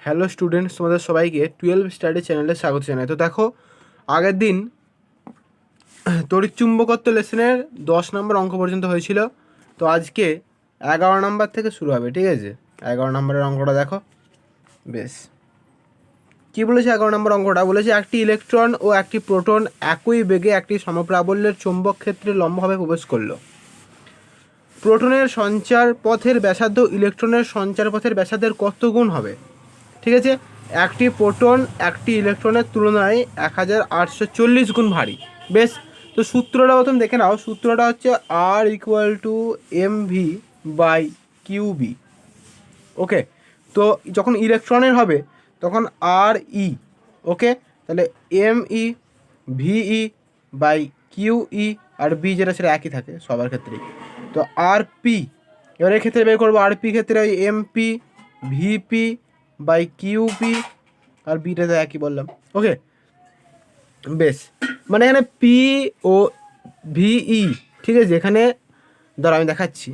Hello students, তোমাদের সবাইকে 12 study চ্যানেলে স্বাগত জানাই। তো দেখো, আগের দিন তড়িৎচুম্বকত্ব লেসনের 10 নম্বর অঙ্ক পর্যন্ত হয়েছিল। তো আজকে 11 নম্বর থেকে শুরু হবে, ঠিক আছে? 11 নম্বরের অঙ্কটা দেখো। বেশ, কী বলেছে 11 নম্বর অঙ্কটা? বলেছে একটি ইলেকট্রন ও একটি প্রোটন একই বেগে একটি সমপ্রাবল্যের চৌম্বক ক্ষেত্রে লম্বভাবে প্রবেশ করলো। প্রোটনের সঞ্চার পথের ব্যাসার্ধ ইলেকট্রনের সঞ্চার পথের ব্যাসার্ধের কত গুণ হবে? ঠিক আছে, একটি প্রোটন একটি ইলেকট্রনের তুলনায় 1840 গুণ ভারী। বেশ, তো সূত্রটা প্রথম দেখে নাও। সূত্রটা হচ্ছে R equal to M V by Q B. Okay, তো যখন ইলেকট্রনের হবে তখন আর ই। ওকে, তাহলে M E V E by Q E, আর বি যেটা সেটা একই থাকে সবার ক্ষেত্রেই। তো আর পি, এবারের ক্ষেত্রে বের করবো আর পি ক্ষেত্রে ওই m P v p by q p, আর বিটা তো একই বললাম। ওকে, বেশ, মানে এখানে পি ও ভিই, ঠিক আছে? এখানে ধর আমি দেখাচ্ছি,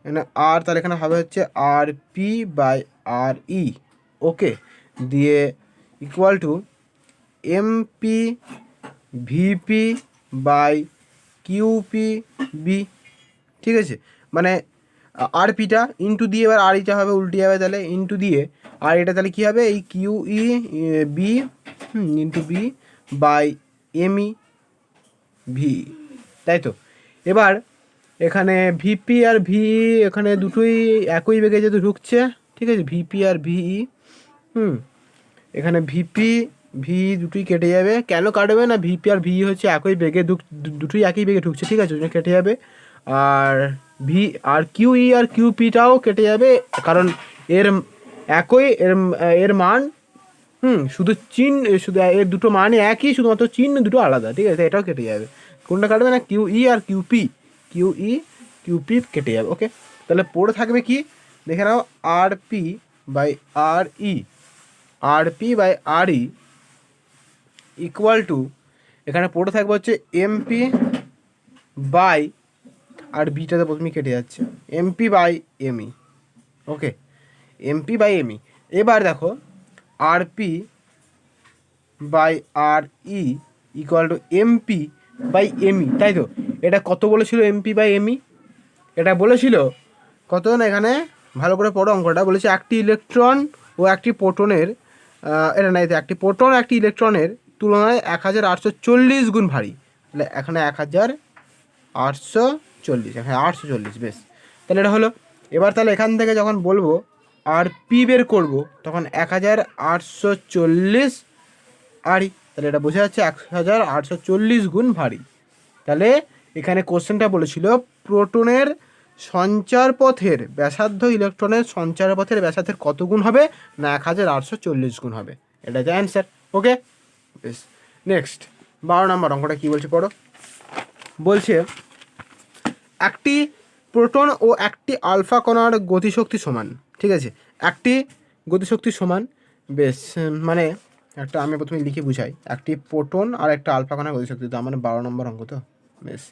এখানে আর, তাহলে এখানে হবে হচ্ছে R P by R E. Okay, দিয়ে equal to m P v p by q p B, ঠিক আছে? মানে আর পিটা ইন্টু দিয়ে, এবার আর ইটা হবে উল্টে যাবে, তাহলে ইন্টু দিয়ে আর এটা তাহলে কী হবে, এই q E B into B by m e v, তাই তো? এবার এখানে ভিপি আর ভি এখানে দুটোই একই বেগে যেহেতু ঢুকছে, ঠিক আছে? ভিপি আর ভিই, এখানে ভিপি ভি দুটোই কেটে যাবে। কেন কাটবে না? ভিপি আর ভি হচ্ছে একই বেগে দুটোই একই বেগে ঢুকছে, ঠিক আছে? ওই জন্য কেটে যাবে। আর ভি আর কিউই আর কিউপিটাও কেটে যাবে, কারণ এর একই এর মান শুধু শুধু এর দুটো মানই একই, শুধুমাত্র চিহ্ন দুটো আলাদা, ঠিক আছে? এটাও কেটে যাবে। কোনটা কাটবে না? কিউই আর কিউপি, কিউই কিউপি কেটে যাবে। ওকে, তাহলে পড়ে থাকবে কি দেখে নাও, R P by R E, R P by R E equal to, এখানে পড়ে থাকবে হচ্ছে এমপি বাই, আর বিটা তো প্রথমেই কেটে যাচ্ছে, M P by M E. Okay, M P by M E. এবার দেখো R P by R E equal to M P by M E, তাই তো? এটা কত বলেছিল এমপি বাই এমই? এটা বলেছিল কত না, এখানে ভালো করে পড়ো অঙ্কটা। বলেছে একটি ইলেকট্রন ও একটি প্রোটনের, এটা নাই তো, একটি প্রোটন একটি ইলেকট্রনের তুলনায় 1840 গুণ ভারী। তাহলে এখানে 1840, এখানে 840। বেশ, তাহলে এটা হলো। এবার তাহলে এখান থেকে যখন বলবো আর পি বের করবো তখন 1840 আরই, তাহলে এটা বোঝা যাচ্ছে 1840 গুণ ভারী। তাহলে এখানে কোশ্চেনটা বলেছিল প্রোটনের সঞ্চার পথের ব্যাসার্ধ ইলেকট্রনের সঞ্চার পথের ব্যাসার্ধের কত গুণ হবে না? 1840 গুণ হবে। এটা যে অ্যান্সার। ওকে, বেশ, নেক্সট 12 নম্বর অঙ্কটা কী বলছে পড়ো। বলছে একটি প্রোটন ও একটি আলফা কণার গতিশক্তি সমান, ঠিক আছে? একটি গতিশক্তি সমান। বেশ, মানে একটা আমি প্রথমে লিখে বুঝাই। একটি প্রোটন আর একটা আলফা কণার গতিশক্তি, তো আমার 12 নম্বর অঙ্ক তো। বেশ,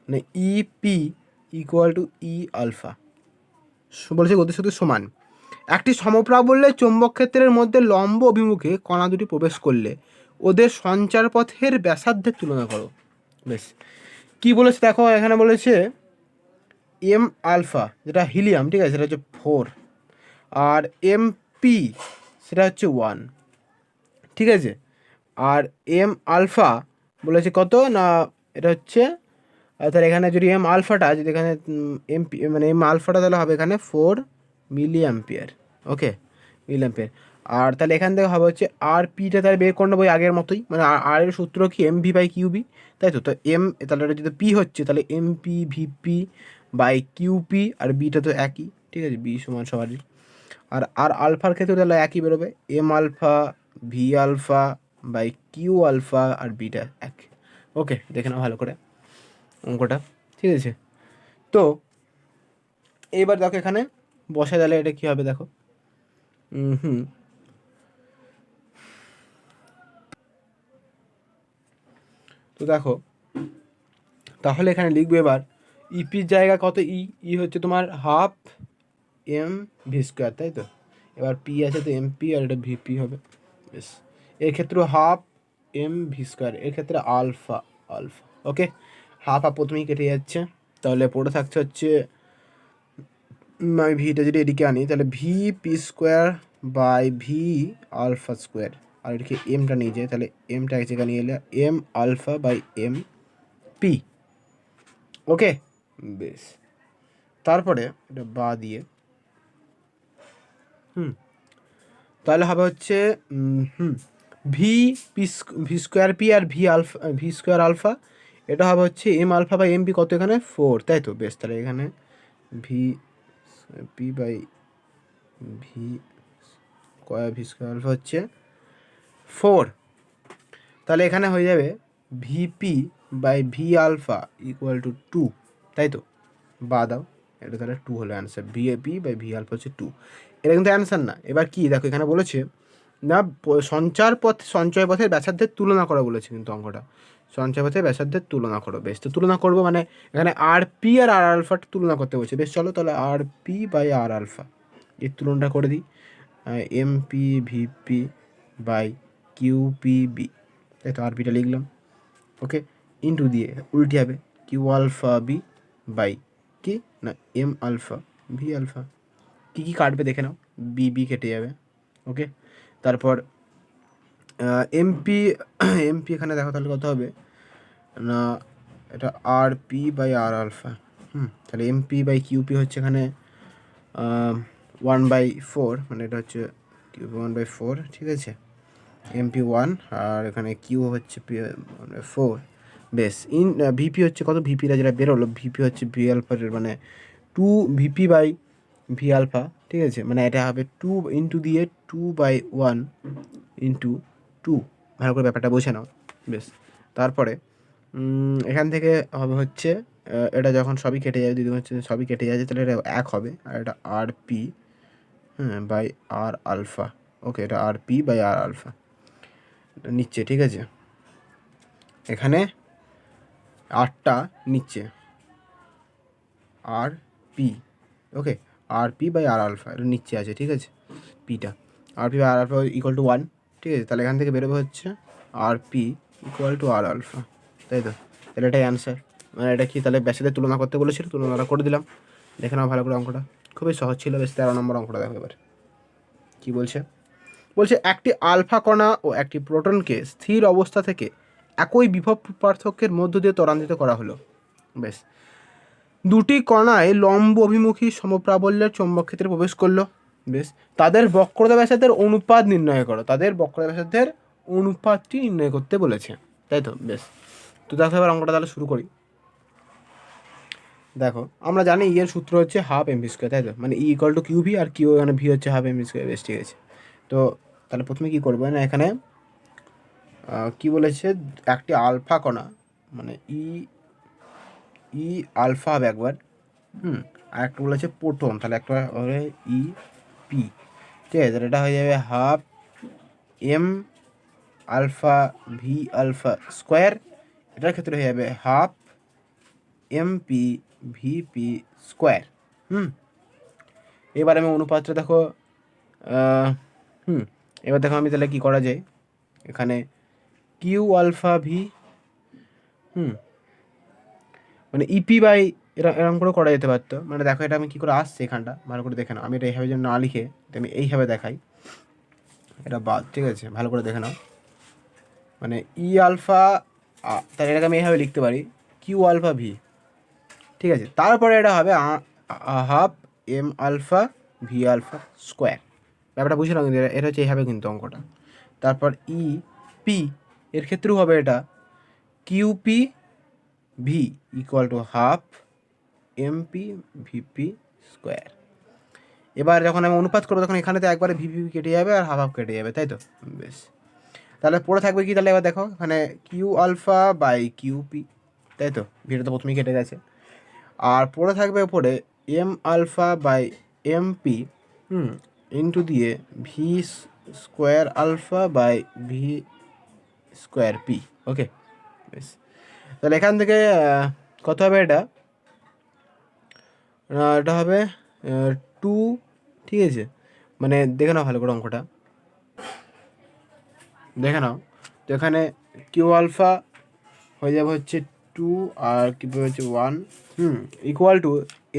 মানে E P equal to E alpha, বলেছে গতিশক্তি সমান। একটি সমপ্রাবল্যের চৌম্বক ক্ষেত্রের মধ্যে লম্ব অভিমুখে কণা দুটি প্রবেশ করলে ওদের সঞ্চার পথের ব্যাসার্ধের তুলনা করো। বেশ, কি বলেছে দেখো, এখানে বলেছে এম আলফা যেটা হিলিয়াম, ঠিক আছে, সেটা হচ্ছে 4, আর এম পি সেটা হচ্ছে 1, ঠিক আছে? আর এম আলফা বলেছে কত না, এটা হচ্ছে, তাহলে এখানে যদি এম আলফাটা যদি এখানে এমপি মানে এম আলফাটা তাহলে হবে এখানে 4 মিলি অ্যাম্পিয়ার। ওকে, মিলি অ্যাম্পিয়ার। আর তাহলে এখান থেকে হবে হচ্ছে আর পিটা তাহলে বের করে নেবো আগের মতোই, মানে আর এর সূত্র কি এম ভি বাই কিউবি, তাই তো? তো এম, তাহলে এটা যদি পি হচ্ছে তাহলে m P v p by q p, আর বিটা তো একই, ঠিক আছে? বি সমান সবারই। আর আলফার ক্ষেত্রে তাহলে একই বেরোবে, m alpha V alpha by Q alpha, আর বিটা এক। ওকে, দেখে নাও ভালো করে অঙ্কটা, ঠিক আছে? তো এইবার দেখো এখানে বসে দিলে এটা কী হবে দেখো। তো দেখো, তাহলে এখানে লিখবে এবার ইপির জায়গা কত, ই হচ্ছে তোমার হাফ এম ভি স্কোয়ার, তাই তো? এবার পি আছে তো এম পি আর এটা ভিপি হবে। বেশ, এর ক্ষেত্রে হাফ এম ভি স্কোয়ার, এর ক্ষেত্রে আলফা আলফা। ওকে, হাফ হাফ প্রথমেই কেটে যাচ্ছে, তাহলে পড়ে থাকছে হচ্ছে আমি ভিটা যদি এদিকে আনি তাহলে V P square by V alpha square, আর এদিকে এমটা নিয়ে যায় তাহলে এমটা এক জায়গায় নিয়ে এলে M alpha by M P. Okay, বেশ, তারপরে এটা বা দিয়ে তাহলে হবে হচ্ছে V P V square P আর V alpha V square alpha, এটা হবে হচ্ছে M alpha by M P কত এখানে 4, তাই তো? বেশ, তাহলে এখানে V P by V V square alpha হচ্ছে 4, তাহলে এখানে হয়ে যাবে V P by V alpha equal to 2, তাই তো? বা দাও, এটা তাহলে 2 হলো answer, v a p by V alpha হচ্ছে 2। এটা কিন্তু অ্যান্সার না। এবার কি দেখো এখানে বলেছে না সঞ্চয় পথের ব্যাসার্ধের তুলনা করা বলেছে কিন্তু অঙ্কটা, সঞ্চয় পথের ব্যাসার্ধের তুলনা করো। বেশ, তো তুলনা করবো মানে এখানে আর পি আর আর আলফাটা তুলনা করতে বলছে। বেশ, চলো তাহলে r P by R alpha এর তুলনাটা করে দিই, m P v p by q P B, তাই তো? আর পিটা লিখলাম, ওকে, ইন্টু দিয়ে উল্টে হবে কিউ আলফা বি বাই কি না এম আলফা ভি আলফা। কী কী কাটবে দেখে নাও, বি বি কেটে যাবে। ওকে, তারপর এমপি এমপি এখানে দেখো তাহলে কত হবে না, এটা R P by R alpha. তাহলে এমপি বাই কিউপি হচ্ছে এখানে 1/4, মানে এটা হচ্ছে কিউপি 1/4, ঠিক আছে? এমপি 1 আর এখানে কিউ হচ্ছে 4। বেশ, ভিপি হচ্ছে কত, ভিপিরা যেটা বেরোলো ভিপি হচ্ছে ভি আলফার মানে 2 ভিপি বাই ভি আলফা, ঠিক আছে? মানে এটা হবে 2 ইন্টু দিয়ে 2/1 ইন্টু 2, ভালো করে ব্যাপারটা বোঝে নাও। বেশ, তারপরে এখান থেকে হবে হচ্ছে এটা যখন সবই কেটে যাবে, যদি হচ্ছে সবই কেটে যাচ্ছে তাহলে এটা 1 হবে, আর এটা R P by R alpha. Okay, এটা R P by R alpha নিচ্ছে, ঠিক আছে? এখানে 8টা নিচ্ছে R P, okay, R P by R alpha এটা নিচ্ছে আছে, ঠিক আছে? পিটা R P by R alpha equal to 1, ঠিক আছে? তাহলে এখান থেকে বেরোবে হচ্ছে R P equal to R alpha, তাই তো? তাহলে এটাই অ্যান্সার। মানে এটা কি তাহলে ব্যাসেদের তুলনা করতে বলেছিল, তুলনাটা করে দিলাম। দেখে নাও ভালো করে অঙ্কটা, খুবই সহজ ছিল। বেশ, 13 নম্বর অঙ্কটা দেখো এবার কী বলছে। বলছে একটি আলফা কণা ও একটি প্রোটনকে স্থির অবস্থা থেকে একই বিভব পার্থক্যের মধ্য দিয়ে ত্বরান্বিত করা হলো। বেশ, দুটি কণায় লম্ব অভিমুখী সমপ্রাবল্যের চৌম্বক ক্ষেত্রে প্রবেশ করলো। বেশ, তাদের বক্রতা ব্যাসার্ধের অনুপাত নির্ণয় করো, তাদের বক্রতা ব্যাসার্ধের অনুপাতটি নির্ণয় করতে বলেছে, তাই তো? বেশ, তো দেখো এবার অঙ্কটা তাহলে শুরু করি। দেখো আমরা জানি এর সূত্র হচ্ছে হাফ এম ভি স্কোয়ার, তাই তো? মানে E equal to q V, আর কিউ এখানে ভি হচ্ছে হাফ এম ভি স্কোয়ার। বেশ, ঠিক আছে। তো তাহলে প্রথমে কী করবো না, এখানে কি বলেছে, একটি আলফা কণা মানে ই আলফা হবে একবার, আর একটা বলেছে প্রোটন, তাহলে একটা হবে ই পি, ঠিক আছে? তাহলে এটা হয়ে যাবে half m alpha V alpha square, এটার ক্ষেত্রে হয়ে যাবে half m p v P square. এবার আমি অনুপাতটা দেখো, এবার দেখো আমি তাহলে কী করা যায়, এখানে কিউ আলফা ভি মানে ইপি বাই এরকম করে করা যেতে পারতো। মানে দেখো এটা আমি কী করে আসছে এখানটা ভালো করে দেখে নাও, আমি এটা এইভাবে যেন না লিখে আমি এইভাবে দেখাই, এটা বাদ, ঠিক আছে? ভালো করে দেখে নাও, মানে ই আলফা, তাহলে এটাকে আমি এইভাবে লিখতে পারি কিউ আলফা ভি, ঠিক আছে? তারপরে এটা হবে half m alpha V alpha square. ব্যাপারটা বুঝলাম কিন্তু এটা হচ্ছে এইভাবে কিন্তু অঙ্কটা। তারপর ই পি এর ক্ষেত্রেও হবে এটা q p v equal to half m P v p square. এবার যখন আমি অনুপাত করবো তখন এখানে তো একবারে ভিপি কেটে যাবে আর হাফ হাফ কেটে যাবে, তাই তো? বেশ, তাহলে পড়ে থাকবে কি তাহলে, এবার দেখো এখানে q alpha by q p, তাই তো? ভিটা তো প্রথমেই কেটে গেছে। আর পড়ে থাকবে ওপরে M alpha by M P into দিয়ে V square alpha by V square P. Okay, বেশ, তাহলে এখান থেকে কত হবে এটা, এটা হবে 2, ঠিক আছে? মানে দেখে নাও ভালো করে অঙ্কটা দেখে নাও। তো এখানে কিউ আলফা হয়ে যাবে হচ্ছে 2 আর কি হচ্ছে 1 ইকুয়াল টু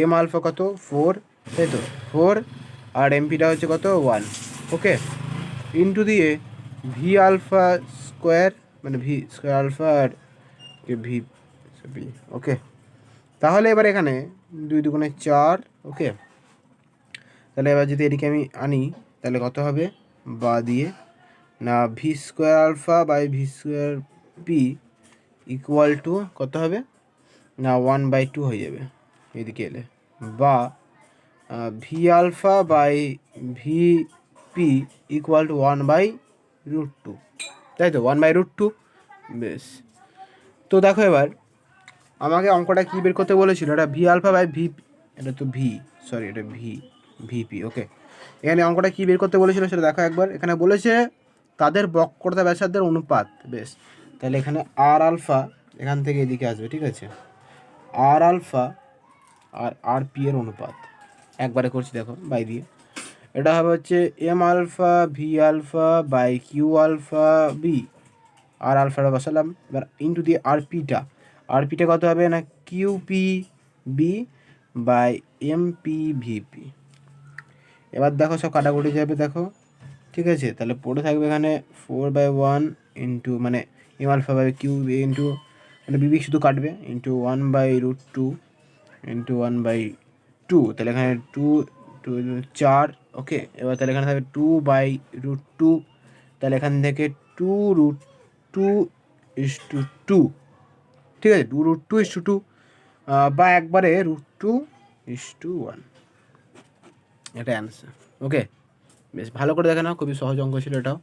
এম আলফা কত 4, তাই তো 4 আর এমপিটা হচ্ছে কত 1, ওকে, ইন্টু দিয়ে ভি আলফা স্কোয়ার মানে ভি স্কোয়ার আলফা আর ভি ভি, ওকে। তাহলে এবার এখানে 2 দুগুণে 4, ওকে। তাহলে এবার যদি এদিকে আমি আনি তাহলে কত হবে বা দিয়ে না v square alpha by V square p equal to কত হবে না 1/2 হয়ে যাবে এদিকে এলে, বা v alpha by v p equal to 1/√2, তাই তো 1/√2। বেশ, তো দেখো এবার আমাকে অঙ্কটা কী বের করতে বলেছিল, এটা ভি আলফা বাই ভি, এটা তো ভি, সরি এটা ভিপি, ওকে। এখানে অঙ্কটা কী বের করতে বলেছিল সেটা দেখো একবার। এখানে বলেছে তাদের বক্রতা ব্যাসার্ধের অনুপাত। বেশ, তাহলে এখানে আর আলফা এখান থেকে এদিকে আসবে, ঠিক আছে, আর আলফা আর আর পি এর অনুপাত একবারে করছি দেখো বাই দিয়ে। এটা হবে হচ্ছে M alpha V alpha by Q alpha B, আর আলফাটা বসালাম এবার ইন্টু দিয়ে আর পিটা কত হবে না Q P B by M P V P. এবার দেখো সব কাটাকুটি যাবে দেখো, ঠিক আছে। তাহলে পড়ে থাকবে এখানে 4/1 ইন্টু মানে m alpha by q into মানে বিবি শুধু কাটবে ইন্টু 1/√2 ইন্টু 1/2, তাহলে এখানে 2 4, ওকে। এবার তাহলে এখানে থাকবে 2/√2, তাহলে এখান থেকে 2√2 ঠিক আছে, 2√2 বা একবারে √2:1, এটা অ্যান্সার, ওকে। বেশ ভালো করে দেখে নাও, খুবই সহজ অঙ্ক ছিল এটাও,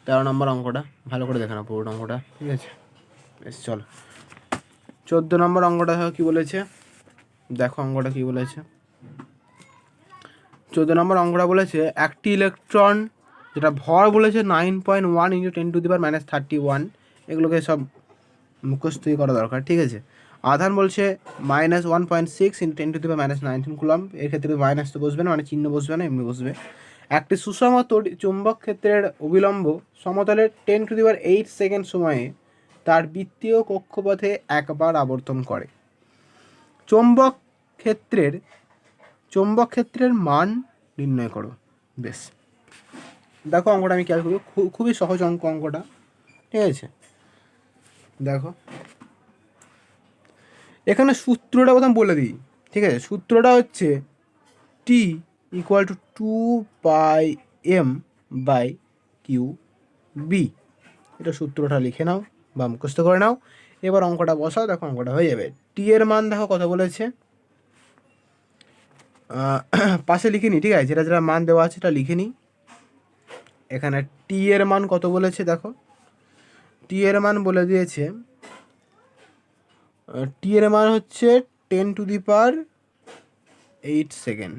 13 নম্বর অঙ্কটা ভালো করে দেখে নাও পুরো অঙ্কটা, ঠিক আছে। বেশ চলো 14 নম্বর অঙ্কটা কী বলেছে দেখো, অঙ্কটা কী বলেছে 14 নম্বর অঙ্কটা বলেছে একটি ইলেকট্রন যেটা ভর বলেছে 9.1 × 10⁻31, এগুলোকে সব মুখস্থই করা দরকার, ঠিক আছে। আধান বলছে -1.6 × 10⁻19 কুলম্ব, এর ক্ষেত্রে মাইনাস তো বসবে না, মানে চিহ্ন বসবে না, এমনি বসবে। একটি সুষম চুম্বক ক্ষেত্রের অবিলম্ব সমতলের 10⁸ সেকেন্ড সময়ে তার বৃত্তীয় কক্ষপথে একবার আবর্তন করে। চৌম্বক ক্ষেত্রের মান নির্ণয় করো। বেশ দেখো অঙ্কটা আমি খেয়াল করি, খুবই সহজ অঙ্কটা, ঠিক আছে। দেখো এখানে সূত্রটা প্রথম বলে দিই, ঠিক আছে। সূত্রটা হচ্ছে টি ইকুয়াল টু 2πm/কিউ/বি, এটা সূত্রটা লিখে নাও বা মুখস্থ করে নাও। এবার অঙ্কটা বসাও, দেখো অঙ্কটা হয়ে যাবে। টি এর মান দেখো কত বলেছে, পাশে লিখে নিই, ঠিক আছে, যেটা যেটা মান দেওয়া আছে সেটা লিখে নিই। এখানে টি এর মান কত বলেছে দেখো, টি এর মান বলে দিয়েছে, টি এর মান হচ্ছে 10⁸ সেকেন্ড,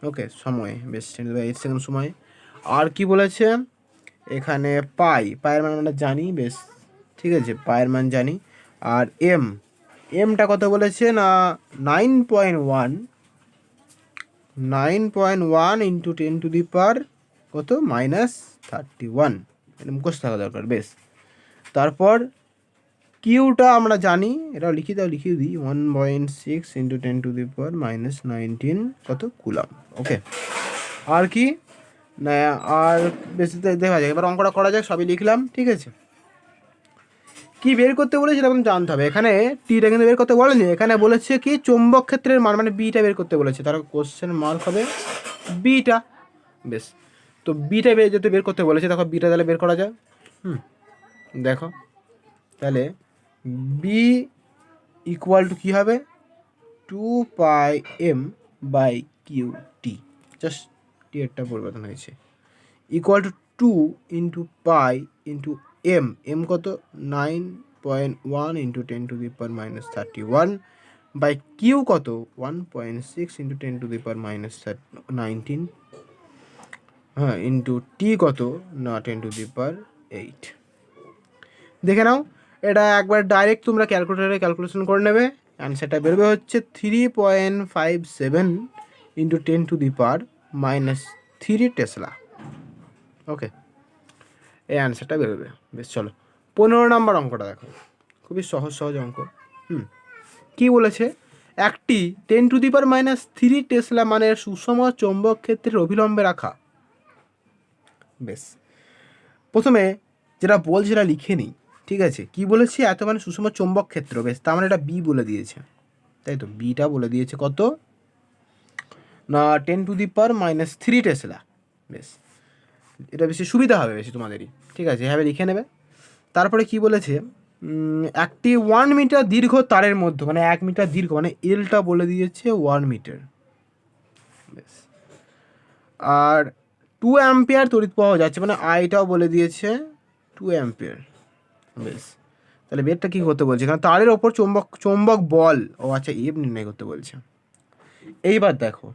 ওকে, সময়। বেশ 10⁸ সেকেন্ড সময়। আর কি বলেছে এখানে পায়ের মান আমরা জানি, বেশ ঠিক আছে, পায়ের মান জানি। আর এমটা কত বলেছে না 9.1 × 10⁻31 এটা মুখস্থ থাকা দরকার। বেশ, তারপর কিউটা আমরা জানি, এটা লিখিয়ে দিই 1.6 × 10⁻19 কুলম্ব, ওকে। আর কি না আর বেশি দেখা যায়, এবার অঙ্কটা করা যাক, সবই লিখলাম, ঠিক আছে। কি বের করতে বলেছে সেটা জানতে হবে। এখানে টিটা কিন্তু বের করতে বলেনি, এখানে বলেছে কি চৌম্বক ক্ষেত্রের মান মানে বিটা বের করতে বলেছে, তার কোশ্চেন মার্ক হবে বিটা। বেশ, তো বিটা যেহেতু বের করতে বলেছে, দেখো বিটা তাহলে বের করা যায়। দেখো তাহলে বি ইকুয়াল টু কী হবে 2πm/কিউ/টি, জাস্ট টি এরটা পরিবর্তন হয়েছে, ইকুয়াল টু 2 × পাই × এম কত 9.1 × 10⁻31 বাই কিউ কত 1.6 × 10⁻19 হ্যাঁ ইন্টু টি কত না 10⁸। দেখে নাও, এটা একবার ডাইরেক্ট তোমরা ক্যালকুলেশন করে নেবে, অ্যান্সারটা বেরোবে হচ্ছে 3.57 × 10⁻³ -3 টেসলা। ওকে, এই অ্যান্সারটা বেরোবে। বেশ, চলো 15 নম্বর অঙ্কটা দেখো, খুবই সহজ সহজ অঙ্ক। কি বলেছে, একটি 10⁻³ টেসলা মানের সুষম চৌম্বক ক্ষেত্রের অভিলম্বে রাখা। বেশ, প্রথমে যেটা বলছে সেটা লিখে নিই, ঠিক আছে। কি বলেছে, এত মানে সুষম চৌম্বক ক্ষেত্র। বেশ, তার মানে এটা বি বলে দিয়েছে, তাই তো। বিটা বলে দিয়েছে কত না 10⁻³ টেসলা। বেশ, এটা বেশি সুবিধা হবে বেশি তোমাদেরই, ঠিক আছে, এভাবে লিখে নেবে। তারপরে কি বলেছে, একটি 1 মিটার দীর্ঘ তারের মধ্যে, মানে 1 মিটার দীর্ঘ, মানে এলটা বলে দিয়েছে 1 মিটার। বেশ, আর 2 অ্যাম্পিয়ার তড়িৎ পাওয়া যাচ্ছে, মানে আইটাও বলে দিয়েছে 2 অ্যাম্পিয়ার। বেশ, তাহলে বেরটা কী করতে বলছে, এখানে তারের ওপর চৌম্বক বল, ও আচ্ছা, এফ নির্ণয় করতে বলছে। এইবার দেখো,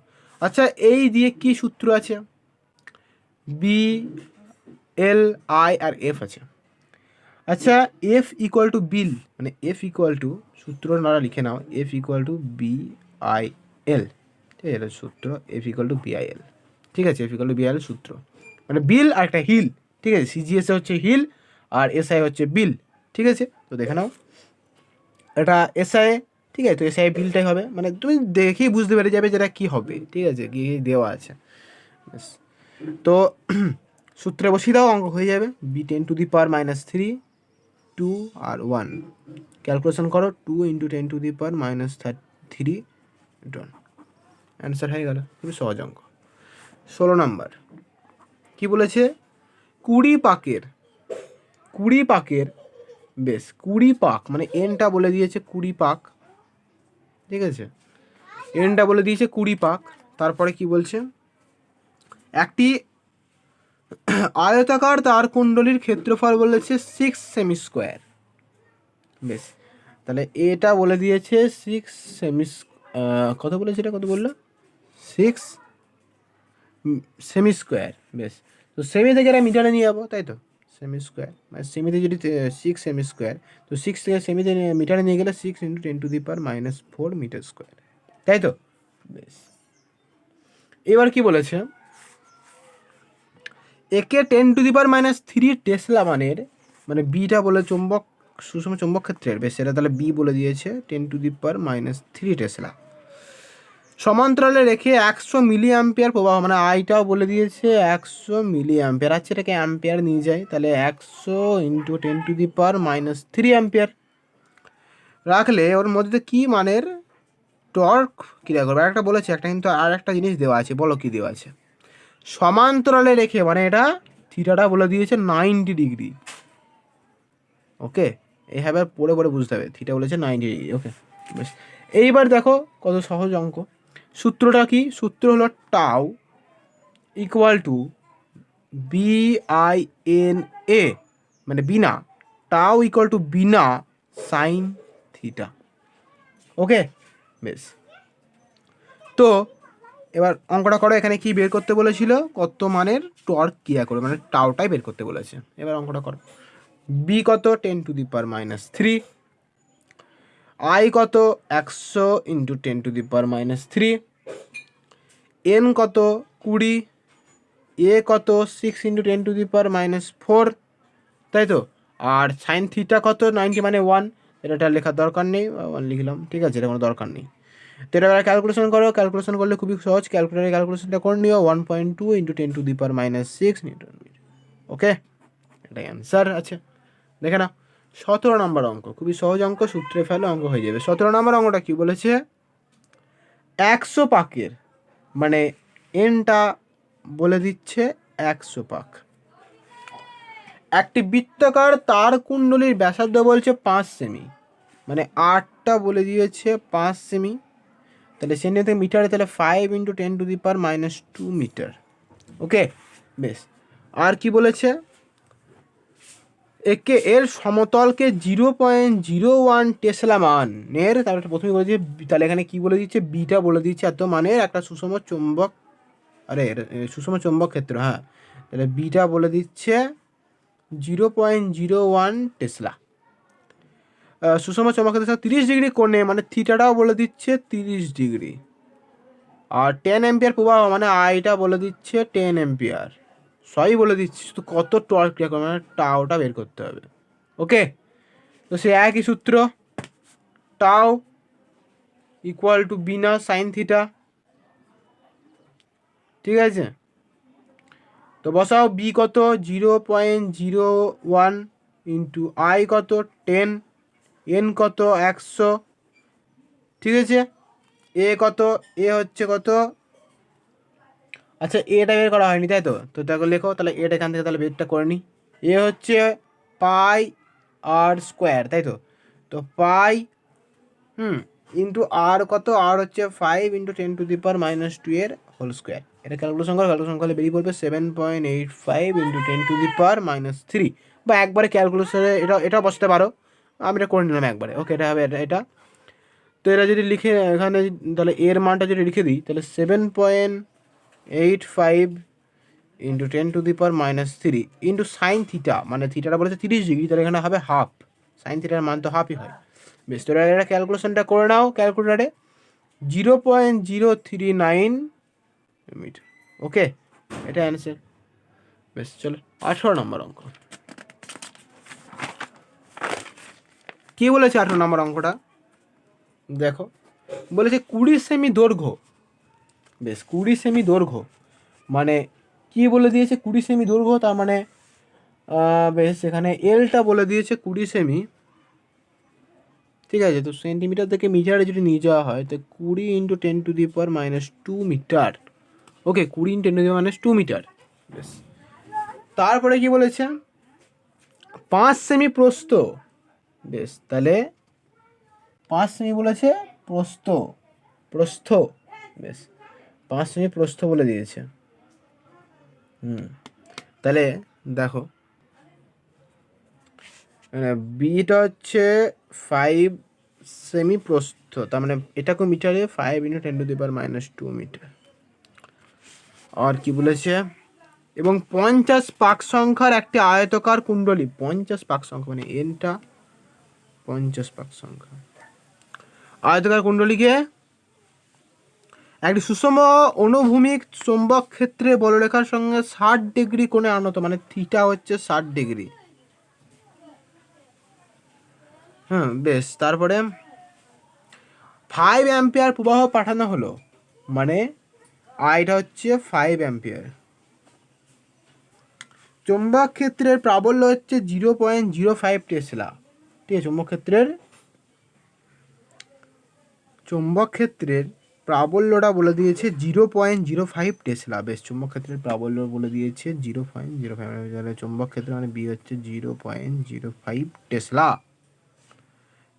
আচ্ছা এই দিয়ে কি সূত্র আছে, বি, এল, আই আর এফ আছে। আচ্ছা, এফ ইকুয়াল টু বিল, মানে এফ ইকুয়াল টু, সূত্র নারা লিখে নাও, F equal to B I L, ঠিক আছে, এটা সূত্র, F equal to B I L, ঠিক আছে, F equal to B I L সূত্র, মানে বিল আর একটা হিল, ঠিক আছে, সিজিএসএ হচ্ছে হিল আর এসআই হচ্ছে বিল, ঠিক আছে। তো দেখে নাও, এটা এসআই, ঠিক আছে, তো এসআই বিলটাই হবে, মানে তুমি দেখেই বুঝতে পেরে যাবে যেটা কী হবে, ঠিক আছে, কি দেওয়া আছে। ব্যাস, তো সূত্রে বসিয়ে দাও, অঙ্ক হয়ে যাবে। বি 10⁻³ 2 আর 1, ক্যালকুলেশন করো, 2 × 10⁻³ ডন, অ্যান্সার হয়ে গেল। খুবই সহজ অঙ্ক। 16 নম্বর কি বলেছে, 20 পাকের, বেশ 20 পাক, মানে এনটা বলে দিয়েছে 20 পাক, ঠিক আছে, এনটা বলে দিয়েছে 20 পাক। তারপরে কি বলছে, একটি আয়তাকার তার কুণ্ডলীর ক্ষেত্রফল বলেছে 6 সেমি স্কোয়ার। বেশ, তাহলে এটা বলে দিয়েছে 6 সেমি, কত বলেছে, এটা কত বললো, 6 সেমি স্কোয়ার। বেশ, তো সেমি থেকে এটা মিটারে নিয়ে যাবো, তাই তো, সেমি স্কোয়ার, মানে সেমিতে যদি 6 সেমি স্কোয়ার, তো 6 থেকে সেমিতে মিটারে নিয়ে গেলে 6 × 10⁻⁴ মিটার স্কোয়ার, তাই তো। বেশ, এবার কি বলেছে, একে 10⁻³ টেসলা মানের, মানে বিটা বলে চৌম্বক, সুষম চৌম্বক ক্ষেত্রের, বেশ সেটা তাহলে বি বলে দিয়েছে 10⁻³ টেসলা, সমান্তরালে রেখে 100 মিলি অ্যাম্পিয়ার প্রবাহ, মানে আইটাও বলে দিয়েছে 100 মিলি অ্যাম্পিয়ার, আচ্ছা এটাকে অ্যাম্পিয়ার নিয়ে যায়, তাহলে 100 × 10⁻³ অ্যাম্পিয়ার রাখলে ওর মধ্যে কি মানের টর্ক ক্রিয়া করবে। একটা বলেছে, একটা কিন্তু আর একটা জিনিস দেওয়া আছে, বলো কি দেওয়া আছে, সমান্তরালে রেখে, মানে এটা থিটাটা বলে দিয়েছে 90 ডিগ্রি। ওকে, এইভাবে পড়ে পড়ে বুঝতে হবে, থিটা বলেছে 90 ডিগ্রি। ওকে, বেশ, এইবার দেখো কত সহজ অঙ্ক। সূত্রটা কি, সূত্র হলো টাউ ইকুয়াল টু BINA, মানে বিনা, টাউ ইকুয়াল টু বিনা সাইন থিটা। ওকে, বেশ, তো এবার অঙ্কটা করো, এখানে কি বের করতে বলেছিল, কত মানের টর্ক ক্রিয়া করে, মানে টাউটাই বের করতে বলেছে। এবার অঙ্কটা করো, বি কত 10⁻³ আই কত 100 × 10⁻³ এন কত 20, এ কত 6 × 10⁻⁴, তাই তো, আর সাইন থিটা কত 90, মানে 1, এটা লেখার দরকার নেই, 1 লিখলাম, ঠিক আছে, এটা কোনো দরকার নেই। তো এটা ক্যালকুলেশন করো, ক্যালকুলেশন করলে খুবই সহজ, ক্যালকুলেটারে ক্যালকুলেশনটা করে নিও, 1.2 × 10⁻⁶ নিউটন মিটার। ওকে, এটাই অ্যান্সার আছে, দেখে না। 17 নম্বর অঙ্ক, খুবই সহজ অঙ্ক, সূত্রে ফেলে অঙ্ক হয়ে যাবে। 17 নম্বর অঙ্কটা কি বলেছে, 100 পাকের, মানে এনটা বলে দিচ্ছে 100 পাক, একটি বৃত্তাকার তার কুণ্ডলীর ব্যাসার্ধ বলছে 5 সেমি, মানে 8টা বলে দিয়েছে 5 সেমি, তাহলে সেমি থেকে মিটারে, তাহলে 5 × 10⁻² মিটার। ওকে, বেশ, আর কি বলেছে, একে এর সমতলকে 0.01 টেসলা মানের, তাহলে প্রথমে বলে দিচ্ছে, তাহলে এখানে কি বলে দিচ্ছে, বিটা বলে দিচ্ছে এত মানের একটা সুষম চৌম্বক, সুষম চৌম্বক ক্ষেত্র, হ্যাঁ, তাহলে বিটা বলে দিচ্ছে 0.01 টেসলা। সুষম চৌম্বক ক্ষেত্রের সাথে 30 ডিগ্রি কোণে, মানে থিটাটাও বলে দিচ্ছে 30 ডিগ্রি। আর 10 অ্যাম্পিয়ার প্রবাহ মানে আইটা বলে দিচ্ছে 10 অ্যাম্পিয়ার, সবই বলে দিচ্ছে, শুধু কত টর্ক ক্রিয়া করবে মানে টাওটা বের করতে হবে। ওকে, তো সে একই সূত্র, টাও ইকুয়াল টু বিনা সাইন থিটা। ঠিক আছে, তো বসাও বি কত 0.01 ইন্টু আই কত 10, এন কত 100। ঠিক আছে, এ কত, এ হচ্ছে কত, আচ্ছা এটা বের করা হয়নি তাই তো, তো দেখো লেখো তাহলে এটা এখান থেকে তাহলে বেরটা করে নিই। এ হচ্ছে পাই আর স্কোয়ার তাই তো, তো পাই ইন্টু আর কত, আর হচ্ছে 5 ইন্টু 10⁻² এর হোল স্কোয়ার। এটা ক্যালকুলেশন করলে বেরিয়ে পড়বে 7.85 ইন্টু 10⁻³ বা একবারে ক্যালকুলেশনে এটা বসতে পারো, আমি এটা করে নিলাম একবারে। ওকে, এটা হবে এটা। তো এটা যদি লিখে এখানে তাহলে এর মানটা যদি লিখে দিই তাহলে 7.85 ইন্টু 10⁻³ ইন্টু সাইন থিটা, মানে থিটাটা বলেছে 30 ডিগ্রি, তাহলে এখানে হবে হাফ, সাইন থিটার মান তো হাফই হয়। বেশ, তো এটা ক্যালকুলেশনটা করে নাও ক্যালকুলেটারে, 0.039 মিটার। ওকে, এটা অ্যান্সার। বেশ, চলো 18 নম্বর অঙ্ক। কি বলেছে 18 নম্বর অঙ্কটা দেখো, বলেছে 20 সেমি দৈর্ঘ্য। বেশ, 20 সেমি দৈর্ঘ্য মানে কি বলে দিয়েছে 20 সেমি দৈর্ঘ্য, তার মানে বেশ এখানে এলটা বলে দিয়েছে 20 সেমি। ঠিক আছে, তো সেন্টিমিটার থেকে মিটারে যদি নিয়ে যাওয়া হয় তো 20 ইন্টু 10⁻² মিটার। ওকে, 20 ইন্টু 10⁻² মিটার। বেশ, তারপরে কি বলেছে 5 সেমি প্রস্থ। বেশ, তাহলে 5 সেমি বলেছে প্রস্থ, প্রস্থ। বেশ, 5 সেমি প্রস্থ বলে দিয়েছে। তাহলে দেখো বিটা হচ্ছে 5 সেমি প্রস্থ, তার মানে এটাকে মিটারে 5 ইন্টু 10⁻² মিটার। আর কি বলেছে, এবং 50 পাক সংখ্যার একটি আয়তকার কুণ্ডলী, 50 পাক সংখ্যা মানে এনটা 50 পাক সংখ্যা আয়তকার কুণ্ডলীকে একটি সুষম অনুভূমিক চৌম্বক ক্ষেত্রে বলরেখার সঙ্গে 60 ডিগ্রি কোণে আনত, মানে থিটা হচ্ছে 60 ডিগ্রি। বেশ, তারপরে 5 অ্যাম্পিয়ার প্রবাহ পাঠানো হলো, মানে আইটা হচ্ছে 5 অ্যাম্পিয়ার। চৌম্বক ক্ষেত্রের প্রাবল্য হচ্ছে 0.05 টেসলা। ঠিক আছে, চৌম্বক ক্ষেত্রের প্রাবল্যটা বলে দিয়েছে 0.05 টেসলা। বেশ, চৌম্বক ক্ষেত্রের প্রাবল্য বলে দিয়েছে 0.05, চৌম্বক ক্ষেত্র মানে বি হচ্ছে 0.05 টেসলা।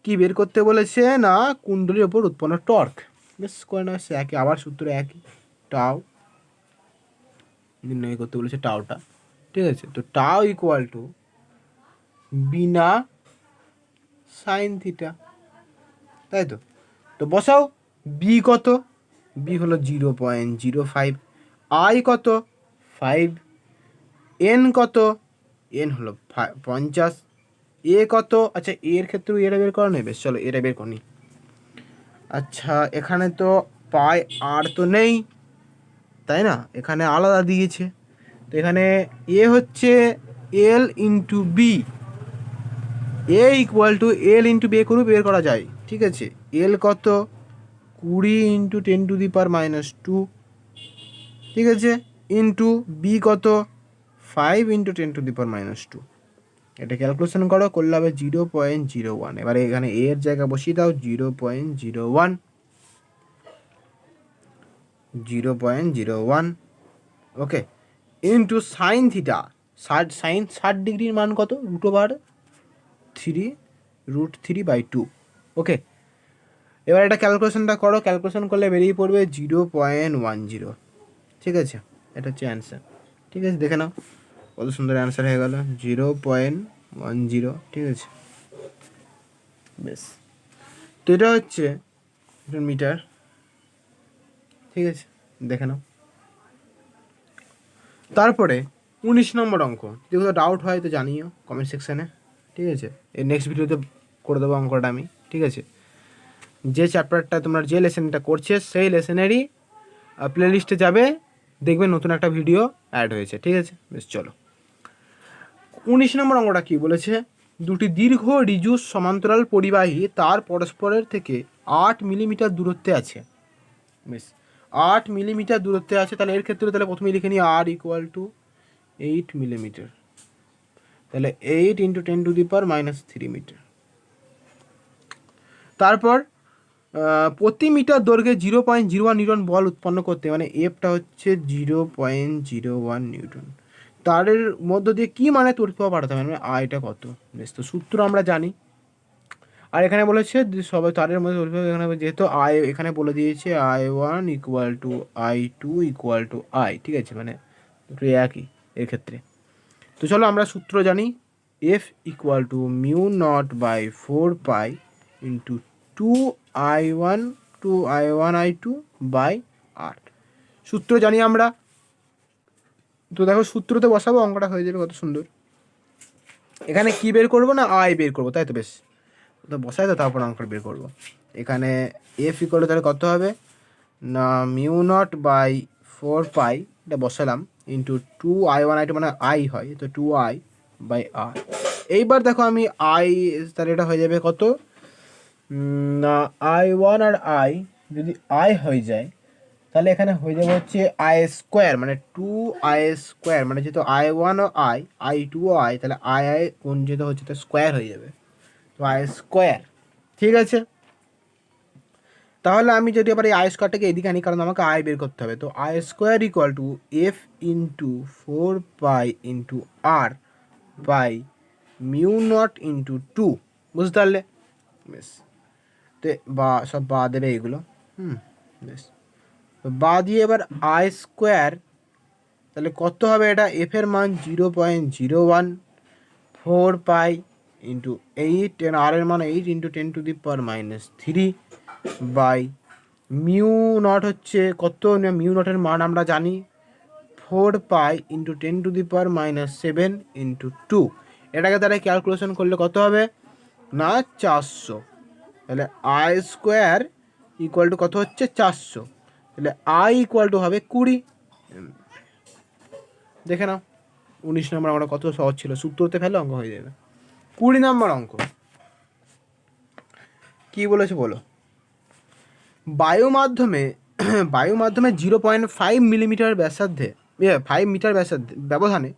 কি বের করতে বলেছে না কুণ্ডলীর ওপর উৎপন্ন টর্ক। বেশ, করে না সে একই, আবার সূত্র একই, টাও নির্ণয় করতে বলেছে টাওটা। ঠিক আছে, তো টাও ইকুয়াল টু বিনা সাইন থিটা, তাই তো। তো বসাও বি কত, বি হলো 0.05, আই কত 5, এন কত, এন হলো 50, এ কত, আচ্ছা এর ক্ষেত্রে এটা বের করা নেই। বেশ, চলো এটা বের করি। আচ্ছা, এখানে তো পাই আর তো নেই তাই না, এখানে আলাদা দিয়েছে, তো এখানে এ হচ্ছে L into B, A equal to L into B করু বের করা যায়। ঠিক আছে, এল কত 20 ইন্টু 10⁻², ঠিক আছে, ইন্টু বি কত 5 ইন্টু 10⁻²। এটা ক্যালকুলেশন করলে হবে 0.01। এবারে এখানে এর জায়গা বসিয়ে দাও 0.01, 0.01। ওকে, ইন্টু সাইন থিটা, 60 ডিগ্রির মান কত √3/2। ওকে, এবার এটা ক্যালকুলেশনটা করো, ক্যালকুলেশন করলে বেরিয়ে পড়বে 0.10। ঠিক আছে, এটা হচ্ছে অ্যান্সার। ঠিক আছে, দেখে নাও কত সুন্দর অ্যান্সার হয়ে গেল 0.10। ঠিক আছে, বেশ, তো এটা হচ্ছে মিটার। ঠিক আছে, দেখে নাও। তারপরে 19 নম্বর অঙ্ক, যদি কোনো ডাউট হয় তো জানিও কমেন্ট সেকশানে। ঠিক আছে, এর নেক্সট ভিডিওতে করে দেবো অঙ্কটা আমি। ঠিক আছে, যে চ্যাপ্টারটা তোমরা যে লেসনটা করছে সেই লেসনেরই প্লে লিস্টে যাবে, দেখবেন নতুন একটা ভিডিও অ্যাড হয়েছে, ঠিক আছে? বেশ, চলো 19 নম্বর অঙ্কটা কী বলেছে, দুটি দীর্ঘ ঋজু সমান্তরাল পরিবাহী তার পরস্পরের থেকে 8 মিলিমিটার দূরত্বে আছে। বেশ, 8 মিলিমিটার দূরত্বে আছে, তাহলে এর ক্ষেত্রে তাহলে প্রথমে লিখে নিই আর ইকুয়াল টু 8 মিলিমিটার, তাহলে 8 ইন্টু 10⁻³ মিটার। তারপর প্রতি মিটার দৈর্ঘ্যে 0.01 নিউটন বল উৎপন্ন করতে, মানে এফটা হচ্ছে 0.01 নিউটন, তারের মধ্য দিয়ে কী মানে তড়িৎ প্রবাহ পাঠাতে হবে, মানে আয়টা কত। বেশ, তো সূত্র আমরা জানি। আর এখানে বলেছে সবাই তারের মধ্যে তড়িৎ প্রবাহ, এখানে যেহেতু আই এখানে বলে দিয়েছে I1 equal to I2 equal to I, ঠিক আছে, মানে দুটো একই এর ক্ষেত্রে। তো চলো আমরা সূত্র জানি, F equal two μ0/4 into 2I1 I2/r, সূত্র জানি আমরা। তো দেখো সূত্রতে বসাবো, অঙ্কটা হয়ে যাবে কত সুন্দর। এখানে কি বের করবো না আই বের করবো, তাই তো? বেশ, তো বসাই তো, তারপর অঙ্কটা বের করবো। এখানে এফ ইকুয়াল তাহলে কত হবে না μ0/4 এটা বসালাম ইন্টু 2I1 I2, মানে আই হয় তো 2I/r। এইবার দেখো আমি আই, তাহলে এটা হয়ে যাবে কত না I1 আর আই, যদি আই হয়ে যায় তাহলে এখানে হয়ে যাবে হচ্ছে I², মানে 2I², মানে যেহেতু I1 O I2 O I, তাহলে আই কোন যেহেতু হচ্ছে তো স্কোয়ার হয়ে যাবে, তো I², ঠিক আছে? তাহলে আমি যদি আবার এই I² এদিকে আনি, কারণ আমাকে আই বের করতে হবে, তো I² equal to F into 4 into R by μ0 into 2, বুঝতে পারলে? বেশ, তো সব বা দেবে এইগুলো, বেশ, তো বা দিয়ে এবার I², তাহলে কত হবে এটা, এফ এর মান 0.01 ইন্টু 8, আর এর মান 8 ইন্টু 10⁻³ বাই μ0 হচ্ছে কত না, μ0 মান আমরা জানি 4 ইন্টু 10⁻⁷ ইন্টু 2, এটাকে তারা ক্যালকুলেশন করলে কত হবে না 400, তাহলে I² ইকুয়াল টু কত হচ্ছে 400, তাহলে আই ইকুয়াল টু হবে 20। দেখে নাও 19 নম্বর আমরা কত সহজ ছিল, সূত্রতে ফেলে অঙ্ক হয়ে যাবে। 20 নম্বর অঙ্ক কি বলেছে বলো, বায়ু মাধ্যমে 0.5 মিলিমিটার ব্যাসার্ধে 5 মিটার ব্যাসার্ধে ব্যবধানে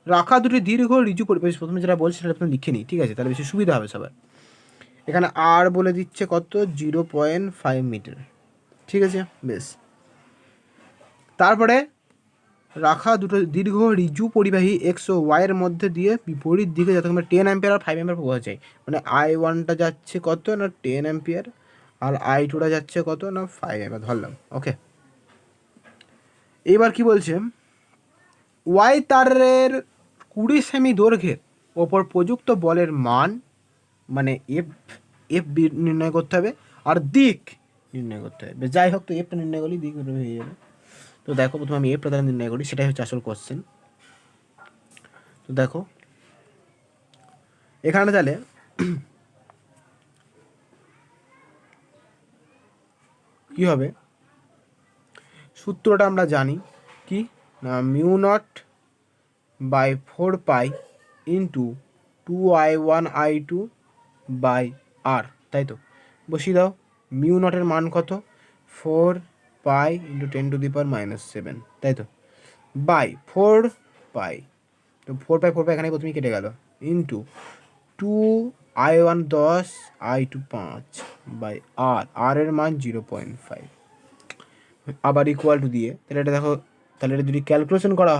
রাখা দুটি দীর্ঘ ঋজু পরিবেশ, প্রথমে যেটা বলছি সেটা তুমি লিখে নিই, ঠিক আছে, তাহলে বেশি সুবিধা হবে সবার। এখানে আর বলে দিচ্ছে কত 0.5 মিটার, ঠিক আছে? বেশ, তারপরে রাখা দুটো দীর্ঘ ঋজু পরিবাহী এক্স ও ওয়াইয়ের মধ্যে দিয়ে বিপরীত দিকে যত 10 অ্যাম্পিয়ার আর 5 অ্যাম্পিয়ার প্রবাহ যায়, মানে I1টা যাচ্ছে কত না 10 অ্যাম্পিয়ার আর I2টা যাচ্ছে কত না 5 অ্যাম্পিয়ার ধরলাম, ওকে। এইবার কি বলছে, ওয়াই তারের 20 সেমি দৈর্ঘ্যের ওপর প্রযুক্ত বলের মান, মানে এফ নির্ণয় করতে হবে আর দিক নির্ণয় করতে হবে। যাই হোক, তো এফটা নির্ণয় করলে দিক হয়ে যাবে। তো দেখো প্রথমে আমি এফটা দ্বারা নির্ণয় করি, সেটাই হচ্ছে আসল কোশ্চেন। তো দেখো এখানে তাহলে কি হবে, সূত্রটা আমরা জানি কি না μ0/4 ইন্টু 2I1 I2/r, তাই তো? বসিয়ে দাও, μ0 মান কত 4 ইন্টু 10⁻⁷, তাই তো, বাই 4 তো 4 এখানে প্রথমে কেটে গেল, ইন্টু 2I1 10 I2 5/r, আর এর মান 0.5, আবার ইকুয়াল টু দিয়ে, তাহলে এটা দেখো, তাহলে এটা যদি ক্যালকুলেশন করা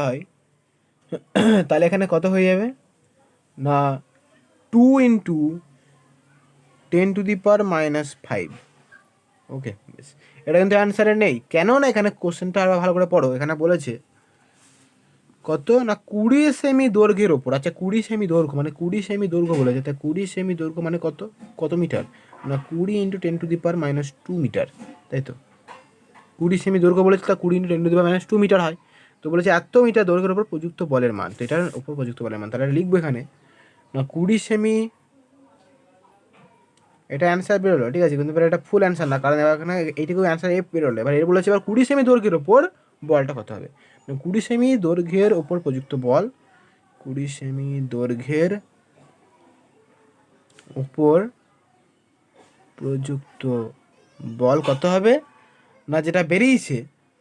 হয়, তাহলে এখানে কত হয়ে যাবে না 2 ইন্টু 10⁻⁵, ওকে। বেশ, এটা কিন্তু অ্যান্সারে নেই, কেন না এখানে কোশ্চেনটা আরো ভালো করে পড়ো, এখানে বলেছে কত না 20 সেমি দৈর্ঘ্যের ওপর, আচ্ছা 20 সেমি দৈর্ঘ্য, মানে 20 সেমি দৈর্ঘ্য বলেছে, তাই 20 সেমি দৈর্ঘ্য মানে কত মিটার না 20 ইন্টু 10⁻² মিটার, তাই তো? 20 সেমি দৈর্ঘ্য বলেছে, তা 20 ইন্টু 10⁻² মিটার হয়, তো বলেছে এত মিটার দৈর্ঘ্যের উপর প্রযুক্ত বলের মান, তো এটার উপর প্রযুক্ত বলের মান, তাহলে লিখবো এখানে না 20 সেমি এটা অ্যান্সার বেরোলো, ঠিক আছে, কিন্তু এবার এটা ফুল অ্যান্সার না, কারণ এখানে এইটুকু অ্যান্সার এফ বেরোলো। এবার এর বলেছে এবার 20 সেমি দৈর্ঘ্যের ওপর বলটা কত হবে। 20 সেমি দৈর্ঘ্যের ওপর প্রযুক্ত বল, 20 সেমি দৈর্ঘ্যের ওপর প্রযুক্ত বল কত হবে না, যেটা বেরিয়েছে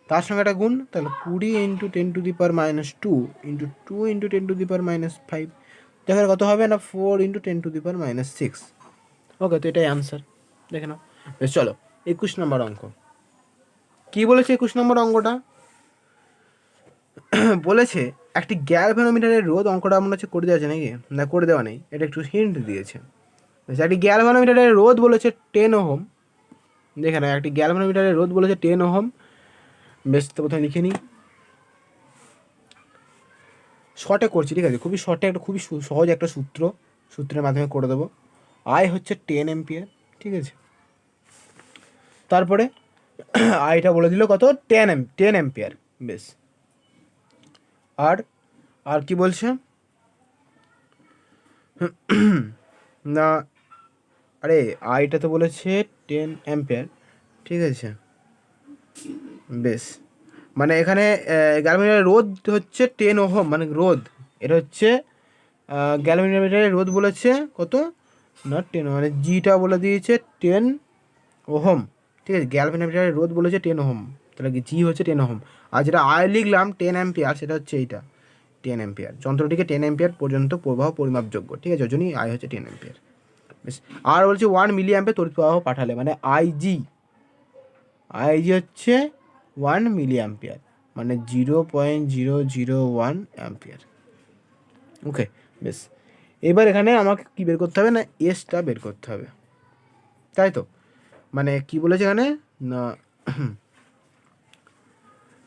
তার সঙ্গে একটা গুণ, তাহলে 20 ইন্টু 10⁻², ইন্টু 2 ইন্টু 10⁻5, দেখো কত হবে না 4 ইন্টু 10⁻6। ওকে, তো এটাই অ্যান্সার, দেখে নাও। বেশ, চলো 21 নম্বর অঙ্ক। কি বলেছে 21 নম্বর অঙ্কটা? বলেছে একটি গ্যালভানোমিটারের রোধ, অঙ্কটা মনে হচ্ছে করে দেওয়া আছে নাকি, না করে দেওয়া নেই, এটা একটু হিন্ট দিয়েছে। একটি গ্যালভানোমিটারের রোধ বলেছে 10 ওহম, দেখে না, একটি গ্যালভানোমিটারের রোধ বলেছে 10 ওহম। বেশ, তো প্রথমে লিখে নিই, শর্টে করছি, ঠিক আছে, খুবই শর্টে, একটা খুবই সহজ একটা সূত্রের মাধ্যমে করে দেবো। আই হচ্ছে 10 এম্পিয়ার, ঠিক আছে, তারপরে আইটা বলে দিল কত, 10 এম্পিয়ার। বেশ, আর আর কি বলছে না, আরে আইটা তো বলেছে 10 অ্যাম্পিয়ার, ঠিক আছে। বেশ, মানে এখানে গ্যালভানোমিটারের রোধ হচ্ছে 10 ওহম, মানে রোধ, এটা হচ্ছে গ্যালভানোমিটারের রোধ বলেছে কত না 10, মানে জিটা বলে দিয়েছে 10 ওহম, ঠিক আছে, গ্যালভানোমিটারের রোধ বলেছে 10 ওহম, তাহলে কি জি হচ্ছে 10 ওহম। আর যেটা আই লিখলাম 10 অ্যাম্পিয়ার, সেটা হচ্ছে এইটা 10 অ্যাম্পিয়ার, যন্ত্রটিকে 10 অ্যাম্পিয়ার পর্যন্ত প্রবাহ পরিমাপযোগ্য, ঠিক আছে, ওই জন্যই আই হচ্ছে 10 অ্যাম্পিয়ার। বেশ, আর বলছে 1 মিলি অ্যাম্পের তড়িৎ প্রবাহ পাঠালে, মানে আইজি হচ্ছে 1 মিলি অ্যাম্পিয়ার, মানে 0.001 অ্যাম্পিয়ার। ওকে, বেশ, এবার এখানে আমাকে কী বের করতে হবে না, এসটা বের করতে হবে, তাই তো। মানে কি বলেছে এখানে না,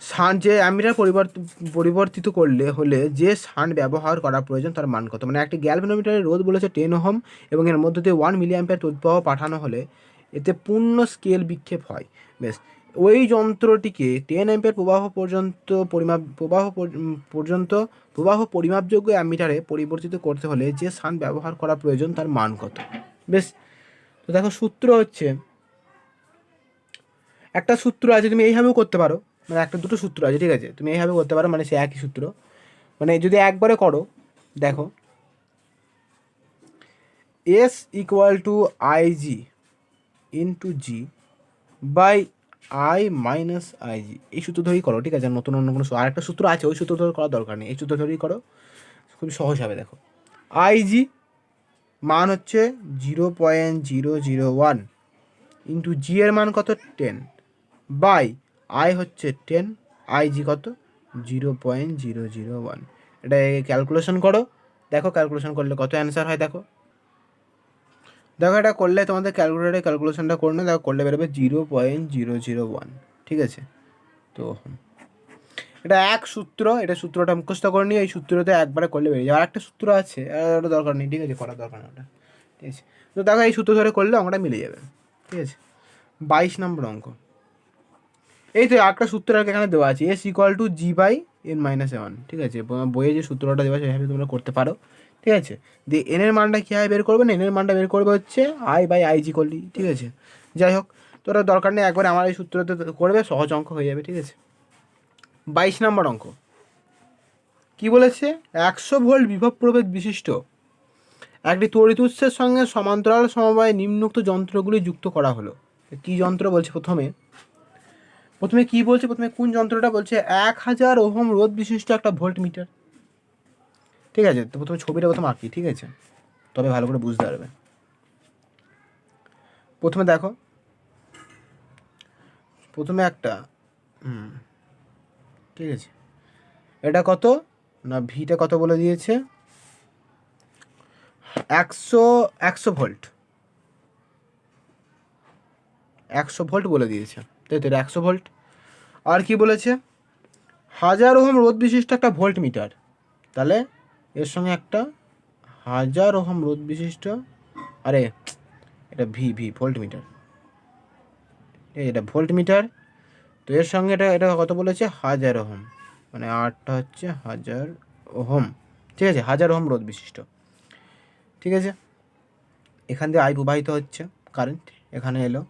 শান্ট যে অ্যামিটার পরিবর্তিত করলে হলে যে শান্ট ব্যবহার করা প্রয়োজন তার মান কত। মানে একটি গ্যালভানোমিটারের রোধ বলেছে 10 ওহম এবং এর মধ্যে দিয়ে 1 মিলি অ্যাম্পিয়ার তড়িৎ প্রবাহ পাঠানো হলে এতে পূর্ণ স্কেল বিক্ষেপ হয়। বেশ, ওই যন্ত্রটিকে 10 অ্যাম্পিয়ার প্রবাহ পরিমাপযোগ্য অ্যামিটারে পরিবর্তিত করতে হলে যে শান্ট ব্যবহার করা প্রয়োজন তার মান কত। বেশ, তো দেখো সূত্র হচ্ছে, একটা সূত্র আছে, তুমি এইভাবেও করতে পারো, মানে একটা দুটো সূত্র আছে, ঠিক আছে, তুমি এইভাবে করতে পারো, মানে সে একই সূত্র, মানে যদি একবারে করো, দেখো S equal to I G into G by I minus I G, এই সূত্র ধরেই করো, ঠিক আছে, নতুন অন্য কোনো আর একটা সূত্র আছে, ওই সূত্র ধরে করার দরকার নেই, এই সূত্র ধরেই করো, খুবই সহজ হবে। দেখো আইজি মান হচ্ছে 0.001 ইন্টু জি এর মান কত 10 বাই আই হচ্ছে 10, আইজি কত 0.001। এটা ক্যালকুলেশন করো, দেখো ক্যালকুলেশন করলে কত অ্যান্সার হয়। দেখো এটা করলে তোমাদের ক্যালকুলেটারে ক্যালকুলেশনটা করে না, দেখো করলে বেরোবে 0.001, ঠিক আছে। তো এটা এক সূত্র, এটা সূত্রটা মুখস্থ করে নিয়ে এই সূত্রতে একবারে করলে বেরিয়ে যাবে। আর একটা সূত্র আছে, ওটা দরকার নেই, ঠিক আছে, করার দরকার নেই ওটা, ঠিক আছে। তো দেখো এই সূত্র ধরে করলে অঙ্কটা মিলে যাবে, ঠিক আছে। 22 নম্বর অঙ্ক, এই তো একটা সূত্র আর এখানে দেওয়া আছে, S equal to G by n minus one, ঠিক আছে, বইয়ে যে সূত্রটা দেওয়া আছে সেভাবে তোমরা করতে পারো, ঠিক আছে। দিয়ে এনের মানটা কীভাবে বের করবে না, এনের মানটা বের করবে হচ্ছে আই বাই আই জি করলি, ঠিক আছে। যাই হোক, তোরা দরকার নেই, একবার আমার এই সূত্রতে করবে, সহজ অঙ্ক হয়ে যাবে, ঠিক আছে। 22 নম্বর অঙ্ক কি বলেছে, 100 ভোল্ট বিভব প্রভেদ বিশিষ্ট একটি তড়িৎ উৎসের সঙ্গে সমান্তরাল সমবায়ে নিম্নোক্ত যন্ত্রগুলি যুক্ত করা হলো। কী যন্ত্র বলছে, প্রথমে কি বলছে, প্রথমে কোন যন্ত্রটা বলছে, 1000 ওহম রোধ বিশিষ্ট একটা ভোল্ট মিটার, ঠিক আছে। তো প্রথমে ছবিটা আঁকি, ঠিক আছে, তবে ভালো করে বুঝতে পারবে। প্রথমে দেখো, প্রথমে একটা ঠিক আছে, এটা কত না ভিটা কত বলে দিয়েছে, 100 ভোল্ট, 100 ভোল্ট বলে দিয়েছে, তাই তো, এটা 100 ভোল্ট। আর কি বলেছে, 1000 ওহম রোধ বিশিষ্ট একটা ভোল্ট মিটার, তাহলে এর সঙ্গে একটা 1000 ওহম রোধ বিশিষ্ট, আরে এটা ভোল্ট মিটার, এটা ভোল্ট মিটার, তো এর সঙ্গে এটা কত বলেছে 1000 ওহম, মানে আটটা হচ্ছে 1000 ওহম, ঠিক আছে, 1000 ওহম রোধ বিশিষ্ট, ঠিক আছে। এখান দিয়ে আই প্রবাহিত হচ্ছে, কারেন্ট এখানে এলো,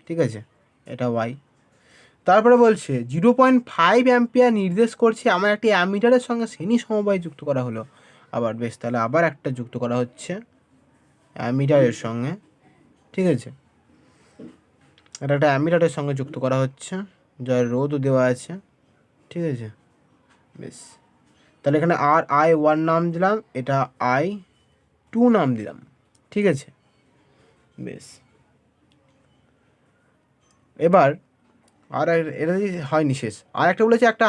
ঠিক আছে, এটা ওয়াই। তারপরে বলছে 0.5 অ্যাম্পিয়ার নির্দেশ করছে আমার একটি অ্যামিটারের সঙ্গে শ্রেণী সমবায় যুক্ত করা হলো। আবার বেশ, তাহলে আবার একটা যুক্ত করা হচ্ছে অ্যামিটারের সঙ্গে, ঠিক আছে, এটা একটা অ্যামিটারের সঙ্গে যুক্ত করা হচ্ছে, যার রোধও দেওয়া আছে, ঠিক আছে, বেশ। তাহলে এখানে RI1 নাম দিলাম, এটা I2 নাম দিলাম, ঠিক আছে, বেশ। এবার আর এটা হয়নি শেষ, আর একটা বলেছে একটা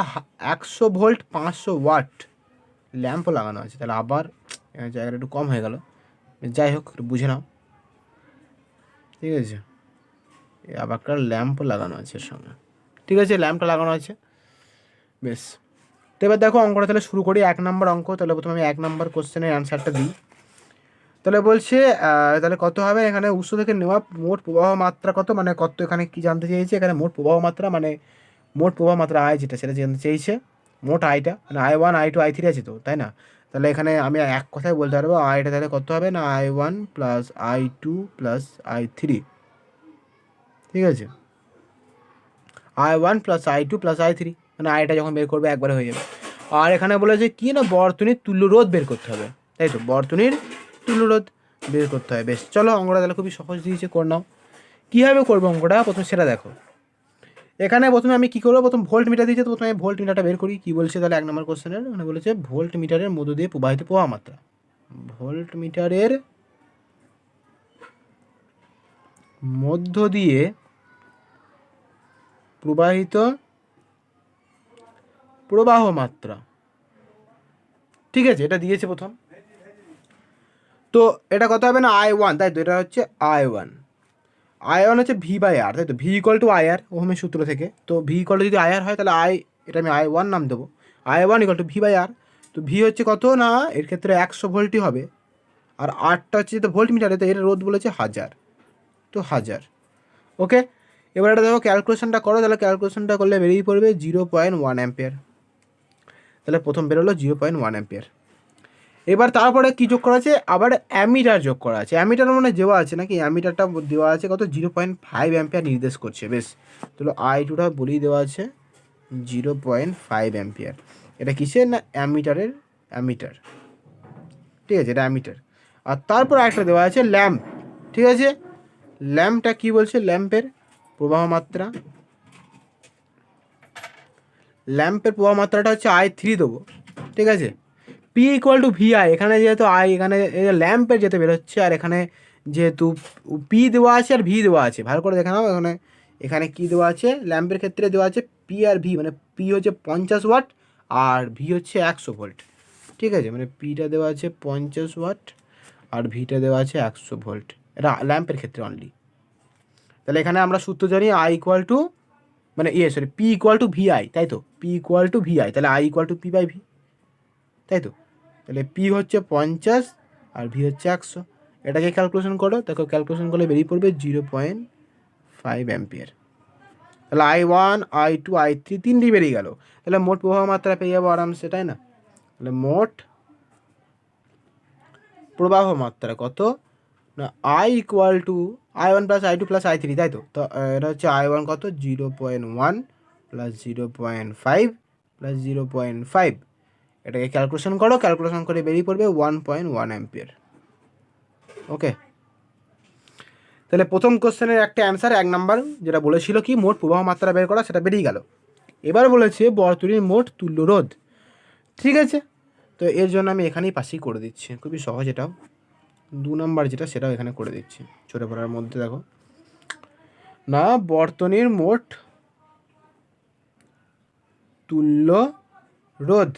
100 ভোল্ট 500 ওয়াট ল্যাম্পও লাগানো আছে। তাহলে আবার জায়গাটা একটু কম হয়ে গেল, যাই হোক একটু বুঝে নাও, ঠিক আছে। আবার একটা ল্যাম্পও লাগানো আছে এর সঙ্গে, ঠিক আছে, ল্যাম্পটা লাগানো আছে, বেশ। তো এবার দেখো অঙ্কটা তাহলে শুরু করি, 1 নম্বর অঙ্ক। তাহলে প্রথমে আমি 1 নম্বর কোশ্চেনের অ্যান্সারটা দিই। তাহলে বলছে তাহলে কত হবে, এখানে উৎস থেকে নেওয়া মোট প্রবাহ মাত্রা কত, মানে কত, এখানে কি জানতে চেয়েছে, এখানে মোট প্রবাহ মাত্রা মানে মোট প্রবাহ মাত্রা আয় যেটা সেটা জানতে চেয়েছে, মোট আয়টা মানে I1 I2 I3 আছে তো, তাই না? তাহলে এখানে আমি এক কথায় বলতে পারবো আয়টা তাহলে কত হবে না I1 plus I2 plus I3, ঠিক আছে, I1 plus I2 plus I3, মানে আয়টা যখন বের করবে একবারে হয়ে যাবে। আর এখানে বলেছে কি না বর্তনীর তুল্য রোধ বের করতে হবে, তাই তো, বর্তনীর তুল্য রোধ বের করতে হবে। বেশ, চলো অঙ্কটা তাহলে খুবই সহজ দিয়েছে, করে নাও। কীভাবে করবো অঙ্কটা প্রথমে সেটা দেখো। এখানে প্রথমে আমি কী করবো, প্রথম ভোল্ট মিটার দিয়েছে, তো প্রথমে আমি ভোল্ট মিটারটা বের করি। কী বলছে তাহলে 1 নম্বর কোশ্চেনের, মানে বলেছে ভোল্ট মিটারের মধ্য দিয়ে প্রবাহিত প্রবাহ মাত্রা, ভোল্ট মিটারের মধ্য দিয়ে প্রবাহিত প্রবাহ মাত্রা, ঠিক আছে, এটা দিয়েছে প্রথম। তো এটা কত হবে না I1, তাই তো, এটা হচ্ছে I1 হচ্ছে V/R, তাই তো, V = IR ওহমের সূত্র থেকে। তো V = যদি IR হয় তাহলে এটা আমি I1 নাম দেবো, I1 = V/R। তো V হচ্ছে কত না এর ক্ষেত্রে 100 ভোল্টই হবে, আর আরটা হচ্ছে তো ভোল্ট মিটারে, তো এর রোধ বলেছে 1000, তো 1000, ওকে। এবার এটা দেখো ক্যালকুলেশনটা করো, তাহলে ক্যালকুলেশনটা করলে বেরিয়ে পড়বে 0.1 অ্যাম্পিয়ার। তাহলে প্রথম বেরোলো 0.1 অ্যাম্পিয়ার। এবার তারপরে কী যোগ করা আছে, আবার অ্যামিটার যোগ করা আছে। অ্যামিটার মানে দেওয়া আছে নাকি, অ্যামিটারটা দেওয়া আছে কত 0.5 অ্যাম্পিয়ার নির্দেশ করছে, বেশ। তাহলে I2টা বলেই দেওয়া আছে 0.5 অ্যাম্পিয়ার। এটা কিসের না অ্যামিটার, ঠিক আছে, এটা অ্যামিটার। আর তারপর একটা দেওয়া আছে ল্যাম্প, ঠিক আছে, ল্যাম্পটা কি বলছে, ল্যাম্পের প্রবাহ মাত্রা, ল্যাম্পের প্রবাহ মাত্রাটা হচ্ছে I3 দেবো, ঠিক আছে। P = VI, এখানে যেহেতু এখানে ল্যাম্পের যেতে বেরোচ্ছে, আর এখানে যেহেতু P দেওয়া আছে আর V দেওয়া আছে, ভালো করে দেখে নাও। এখানে কী দেওয়া আছে, ল্যাম্পের ক্ষেত্রে দেওয়া আছে P আর V, মানে P হচ্ছে 50 ওয়াট আর V হচ্ছে 100 ভোল্ট, ঠিক আছে, মানে Pটা দেওয়া আছে 50 ওয়াট আর Vটা দেওয়া আছে 100 ভোল্ট, এটা ল্যাম্পের ক্ষেত্রে অনলি। তাহলে এখানে আমরা সূত্র জানি মানে P = VI, তাই তো, P = VI, তাহলে I = P/V, তাই তো। তাহলে P হচ্ছে 50 আর V হচ্ছে 100, এটাকে ক্যালকুলেশন করো, দেখো ক্যালকুলেশন করলে বেরিয়ে পড়বে 0.5 অ্যাম্পিয়ার। তাহলে I1 I2 I3 তিনটেই বেরিয়ে গেল, তাহলে মোট প্রবাহ মাত্রা পেয়ে যাবো আরামসে, তাই না। তাহলে মোট প্রবাহ মাত্রা কত না I1 plus I2 plus I3, তাই তো। তো এটা হচ্ছে I1 কত 0.1 প্লাস 0.5 প্লাস 0.5, এটাকে ক্যালকুলেশন করো, ক্যালকুলেশন করে বেরিয়ে পড়বে 1.1 অ্যাম্পিয়ার, ওকে। তাহলে প্রথম কোশ্চেনের একটা অ্যান্সার 1 নাম্বার যেটা বলেছিল কি মোট প্রবাহ মাত্রা বের করা, সেটা বেরিয়ে গেল। এবার বলেছে বর্তনীর মোট তুল্য রোধ, ঠিক আছে। তো এর জন্য আমি এখানেই পাশেই করে দিচ্ছি, খুবই সহজ। এটাও 2 নাম্বার যেটা সেটাও এখানে করে দিচ্ছি ছোটো পড়ার মধ্যে। দেখো না বর্তনীর মোট তুল্য রোধ,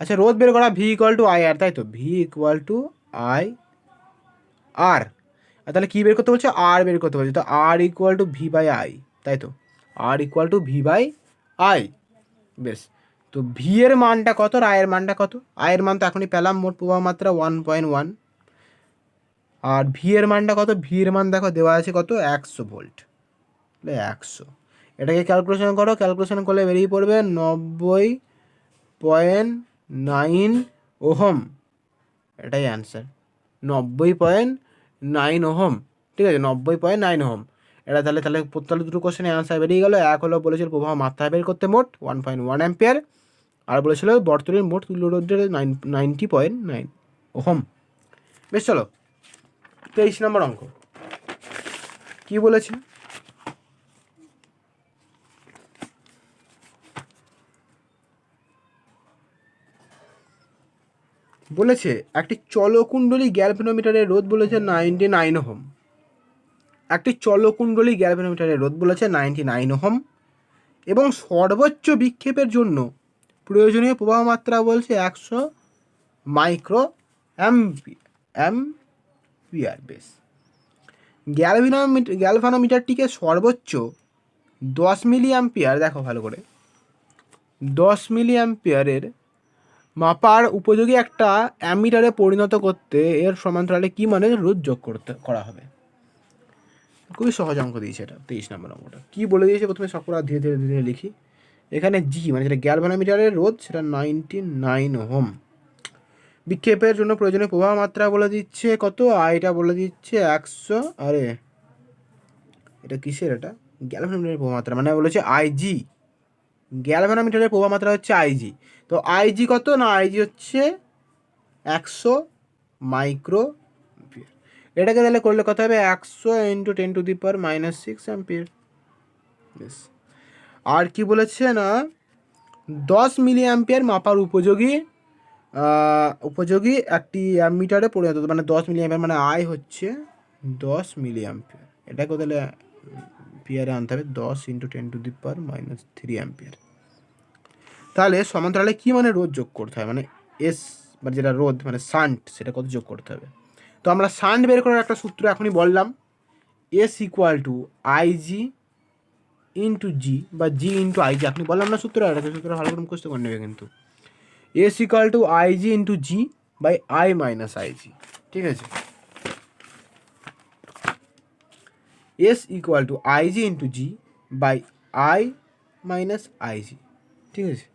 আচ্ছা রোধ বের করা V = IR, তাই তো, V = IR। তাহলে কী বের করতে বলছে, R বের করতে বলছে, তো R = V/I, তাই তো, R = V/I, বেশ। তো V এর মানটা কত আর I এর মানটা কত, I এর মান তো এখনই পেলাম, মোট প্রবাহ মাত্রা 1.1, আর V এর মানটা কত, V এর মান দেখো দেওয়া আছে কত 100 ভোল্ট, তাহলে 100, এটাকে ক্যালকুলেশন করো, ক্যালকুলেশন করলে বেরিয়ে পড়বে 90.9 ওহম, এটাই অ্যান্সার, 90.9 ওহম, ঠিক আছে, 90.9 ওহম। এটা তাহলে তাহলে দুটো কোশ্চেনে অ্যান্সার বেরিয়ে গেল। এক হলো বলেছিল প্রবাহ মাত্রা বের করতে মোট 1.1 অ্যাম্পিয়ার, আর বলেছিল বর্তনীর মোট তুল্য রোধের 90.9 ওহম। বেশ, চলো 23 নম্বর অঙ্ক কি বলেছে। বলেছে একটি চলকুণ্ডলী গ্যালভানোমিটারের রোধ বলেছে 99 ওহম। একটি চলকুণ্ডলী গ্যালভানোমিটারের রোধ বলেছে 99 ওহম এবং সর্বোচ্চ বিক্ষেপের জন্য প্রয়োজনীয় প্রবাহ মাত্রা বলছে 100 মাইক্রো অ্যাম্পিয়ার। বেশ, গ্যালভানোমিটারটিকে সর্বোচ্চ 10 মিলি অ্যাম্পিয়ার, দেখো ভালো করে, 10 মিলি অ্যাম্পিয়ারের মাপার উপযোগী একটা অ্যামিটারে পরিণত করতে এর সমান্তরালে কি মানে রোধ যোগ করা হবে। খুবই সহজ অঙ্ক দিয়েছে এটা, 23 নম্বর অঙ্কটা। কী বলে দিয়েছে প্রথমে সকল ধীরে ধীরে ধীরে লিখি। এখানে জি মানে যেটা গ্যালভানোমিটারের রোধ সেটা 99 ওহম। বিক্ষেপের জন্য প্রয়োজনীয় প্রবাহ মাত্রা বলে দিচ্ছে কত, আইটা বলে দিচ্ছে 100। আরে এটা কিসের, এটা গ্যালভানোমিটারের প্রবাহ মাত্রা মানে বলেছে আইজি। গ্যালভানোমিটারের প্রবাহ মাত্রা হচ্ছে আইজি। তো আইজি কত না, আইজি হচ্ছে 100 মাইক্রো অ্যাম্পিয়ার। এটাকে তাহলে করলে কত হবে, 100 × 10⁻⁻6 অ্যাম্পিয়ার। বেশ, আর কি বলেছে না 10 মিলি অ্যাম্পিয়ার মাপার উপযোগী একটি অ্যামিটারে পরিণত, মানে 10 মিলি অ্যাম্পিয়ার মানে আই হচ্ছে 10 মিলি অ্যাম্পিয়ার। এটাকেও তাহলে অ্যাম্পিয়ারে আনতে হবে, 10 × 10⁻³ অ্যাম্পিয়ার। তাহলে সমান্তরালে কি মানে রোধ যোগ করতে হয়, মানে এস মানে যেটা রোধ মানে শান্ট, সেটা কত যোগ করতে হবে। তো আমরা শান্ট বের করার একটা সূত্র এখনই বললাম, S equal to I G into G বা জি ইন্টু আইজি। আপনি বললাম না সূত্র, একটা সূত্র ভালো করে মুখস্থ করে নেবে কিন্তু। S equal to I G into G by I minus I G. ঠিক আছে, S equal to I G into G by I minus I G. ঠিক আছে,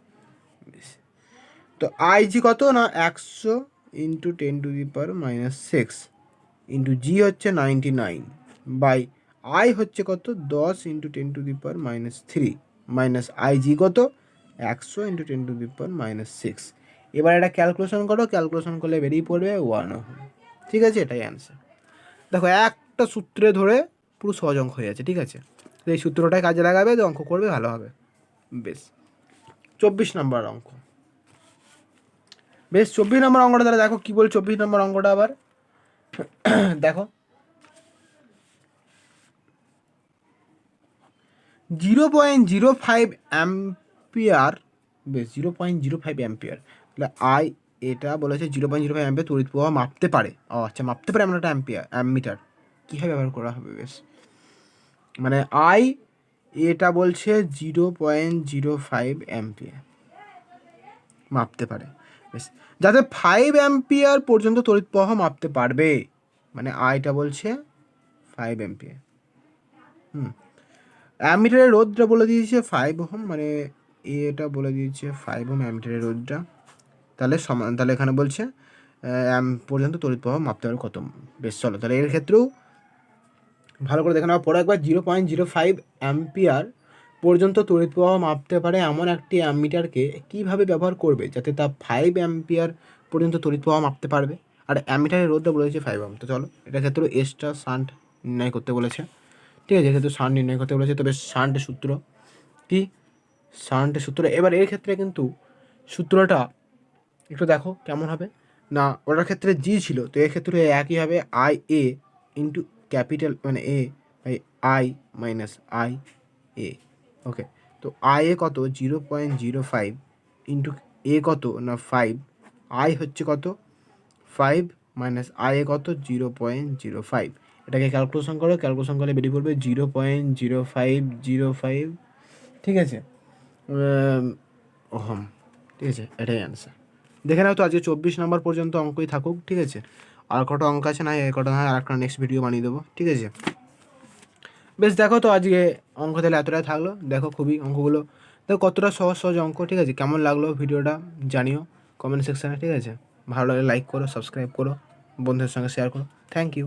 তো আইজি কত না 100 × 10⁻⁻6 ইন্টু জি হচ্ছে 99 বাই আই হচ্ছে কত 10 × 10⁻³ মাইনাস আইজি কত 100 × 10⁻⁻6। এবার এটা ক্যালকুলেশন করো, ক্যালকুলেশন করলে বেরিয়ে পড়বে 1 ওহম। ঠিক আছে, এটাই অ্যান্সার। দেখো একটা সূত্রে ধরে পুরো সহজ অঙ্ক হয়ে যাচ্ছে। ঠিক আছে, তো এই সূত্রটাই কাজে লাগাবে তো অঙ্ক করবে ভালো হবে। বেশ, 24 নম্বর অঙ্ক। বেশ, 24 নম্বর অঙ্কটা তাহলে দেখো কী বল। 24 নম্বর অঙ্কটা আবার দেখো, 0.05 অ্যাম্পিয়ার। বেশ, 0.05 অ্যাম্পিয়ার, তাহলে আই এটা বলেছে 0.05 অ্যাম্পিয়ার তড়িৎ প্রবাহ মাপতে পারে। ও আচ্ছা, মাপতে পারে আমরা একটা অ্যামিটার কীভাবে ব্যবহার করা হবে। বেশ, মানে আই এটা বলছে 0.05 অ্যাম্পিয়ার মাপতে পারে। বেশ, যাতে 5 অ্যাম্পিয়ার পর্যন্ত তড়িৎ প্রবাহ মাপতে পারবে, মানে আইটা বলছে 5 অ্যাম্পিয়ার। অ্যামিটারের রোধটা বলে দিয়েছে 5 ওহম, মানে এটা বলে দিয়েছে 5 ওহম অ্যামিটারের রোধটা। তাহলে এখানে বলছে পর্যন্ত তড়িৎ প্রবাহ মাপতে পারবে কত। বেশ, চলো তাহলে এর ক্ষেত্রেও ভালো করে দেখে নেওয়া পরে একবার। 0.05 অ্যাম্পিয়ার পর্যন্ত তড়িৎ প্রবাহ মাপতে পারে এমন একটি অ্যামিটারকে কীভাবে ব্যবহার করবে যাতে তা 5 অ্যাম্পিয়ার পর্যন্ত তড়িৎ প্রবাহ মাপতে পারবে। আর অ্যামিটারের রোধটা বলেছে 5 ওহম। তো চলো এটার ক্ষেত্রে এসটা শান্ট নির্ণয় করতে বলেছে। ঠিক আছে, এক্ষেত্রে শান্ট নির্ণয় করতে বলেছে। তবে শান্টের সূত্র কি, শান্টের সূত্র এবার এর ক্ষেত্রে কিন্তু সূত্রটা একটু দেখো কেমন হবে না, ওটার ক্ষেত্রে জি ছিল, তো এর ক্ষেত্রে একই হবে আই এ ইন্টু ক্যাপিটাল মানে A by I minus I A. Okay, তো আই এ কত 0.05 ইন্টু এ কত না 5, আই হচ্ছে কত 5 মাইনাস আই এ কত 0.05। এটাকে ক্যালকুলেশন করো, ক্যালকুলেশন করলে বেরিয়ে পড়বে 0.0505। ঠিক আছে, ওহম। ঠিক আছে, এটাই অ্যান্সার। দেখে নাও তো আজকে 24 নম্বর পর্যন্ত অঙ্কই থাকুক। ঠিক আছে, আর কটা অঙ্ক আছে না, এই কটা আর একটা নেক্সট ভিডিও বানিয়ে দেবো। ঠিক আছে, বেশ, দেখো তো আজকে অঙ্ক তাহলে এতটাই থাকলো। দেখো খুবই অঙ্কগুলো দেখো কতটা সহজ সহজ অঙ্ক। ঠিক আছে, কেমন লাগলো ভিডিওটা জানিও কমেন্ট সেকশানে। ঠিক আছে, ভালো লাগলে লাইক করো, সাবস্ক্রাইব করো, বন্ধুদের সঙ্গে শেয়ার করো। Thank you.